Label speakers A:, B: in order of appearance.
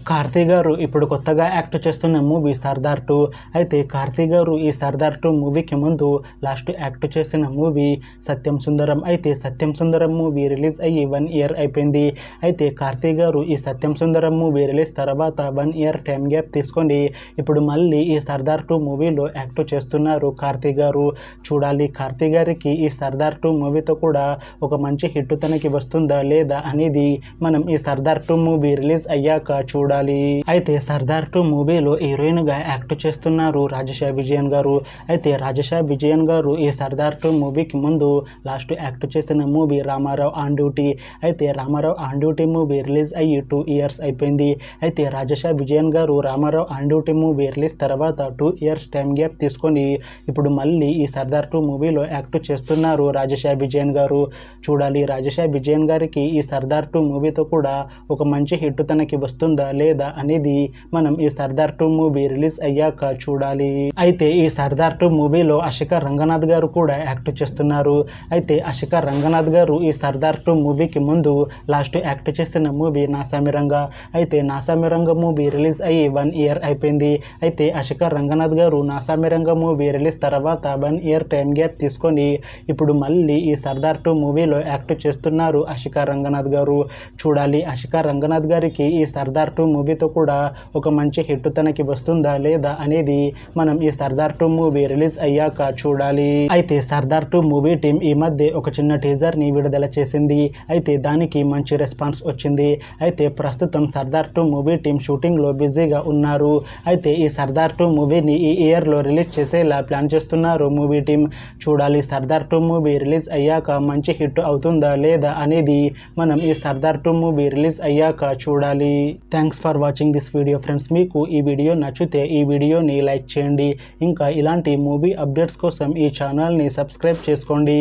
A: కార్తీ గారు ఇప్పుడు కొత్తగా యాక్ట్ చేస్తున్న మూవీ సర్దార్ 2. అయితే కార్తీ గారు ఈ సర్దార్ 2 మూవీకి ముందు లాస్ట్ యాక్ట్ చేసిన మూవీ సత్యం సుందరం. అయితే సత్యం సుందరం మూవీ రిలీజ్ అయ్యి 1 ఇయర్ అయిపోయింది. అయితే కార్తీ గారు ఈ సత్యం సుందరం మూవీ రిలీజ్ తర్వాత 1 ఇయర్ టైం గ్యాప్ తీసుకొని ఇప్పుడు మళ్ళీ ఈ సర్దార్ 2 మూవీలో యాక్ట్ చేస్తున్నారు కార్తీ గారు. చూడాలి కార్తీ గారికి ఈ సర్దార్ 2 మూవీతో కూడా ఒక మంచి హిట్ తనకి వస్తుందా లేదా అనేది మనం ఈ సర్దార్ 2 మూవీ రిలీజ్ అయ్యాక చూడాలి. అయితే సర్దార్ 2 మూవీలో హీరోయిన్ గా యాక్ట్ చేస్తున్నారు రాజేషా విజయన్ గారు. అయితే రాజేషా విజయన్ గారు ఈ సర్దార్ 2 మూవీకి ముందు లాస్ట్ యాక్ట్ చేసిన మూవీ రామారావు ఆన్ డ్యూటీ. అయితే Ramarao on duty movie release అయ్యి 2 ఇయర్స్ అయిపోయింది. అయితే రాజేషా విజయన్ గారు Ramarao on duty movie release తర్వాత 2 ఇయర్స్ టైం గ్యాప్ తీసుకొని ఇప్పుడు మళ్ళీ ఈ సర్దార్ 2 మూవీలో యాక్ట్ చేస్తున్నారు రాజేషా విజయన్ గారు. చూడాలి రాజేషా విజయన్ గారికి ఈ సర్దార్ 2 మూవీతో కూడా ఒక మంచి హిట్ తనకి వస్తుందా లేదా అనేది మనం ఈ సర్దార్ 2 మూవీ రిలీజ్ అయ్యాక చూడాలి. అయితే ఈ సర్దార్ 2 మూవీలో అశిక రంగనాథ్ గారు కూడా యాక్ట్ చేస్తున్నారు. అయితే అశిక రంగనాథ్ గారు ఈ సర్దార్ 2 మూవీకి ముందు లాస్ట్ యాక్ట్ చేసిన మూవీ నాసామిరంగా. అయితే నాసామిరంగా మూవీ రిలీజ్ అయ్యి 1 ఇయర్ అయిపోయింది. అయితే అశిక రంగనాథ్ గారు నాసామిరంగా మూవీ రిలీజ్ తర్వాత 1 ఇయర్ టైం గ్యాప్ తీసుకొని ఇప్పుడు మళ్ళీ ఈ సర్దార్ 2 మూవీలో యాక్ట్ చేస్తున్నారు అశిక రంగనాథ్ గారు. చూడాలి అశిక రంగనాథ్ గారికి ఈ సర్దార్ 2 మూవీతో కూడా ఒక మంచి హిట్ తనకి వస్తుందా లేదా అనేది మనం ఈ సర్దార్ 2 మూవీ రిలీజ్ అయ్యాక చూడాలి. అయితే సర్దార్ 2 మూవీ టీం ఈ మధ్య ఒక చిన్న టీజర్ ని విడుదల చేసింది. అయితే దానికి మంచి రెస్పాన్స్ వచ్చింది. అయితే ప్రస్తుతం సర్దార్ 2 మూవీ టీం షూటింగ్ లో బిజీగా ఉన్నారు. అయితే ఈ సర్దార్ 2 మూవీని ఈ ఇయర్ లో రిలీజ్ చేసేలా ప్లాన్ చేస్తున్నారు మూవీ టీం. చూడాలి సర్దార్ 2 మూవీ రిలీజ్ అయ్యాక మంచి హిట్ అవుతుందా లేదా అనేది మనం ఈ సర్దార్ 2 మూవీ రిలీజ్ అయ్యాక చూడాలి. Thanks for watching this video friends. మీకు ఈ వీడియో నచ్చితే ఈ వీడియోని లైక్ చేయండి. ఇంకా ఇలాంటి మూవీ అప్డేట్స్ కోసం ఈ ఛానల్ని సబ్స్క్రైబ్ చేసుకోండి.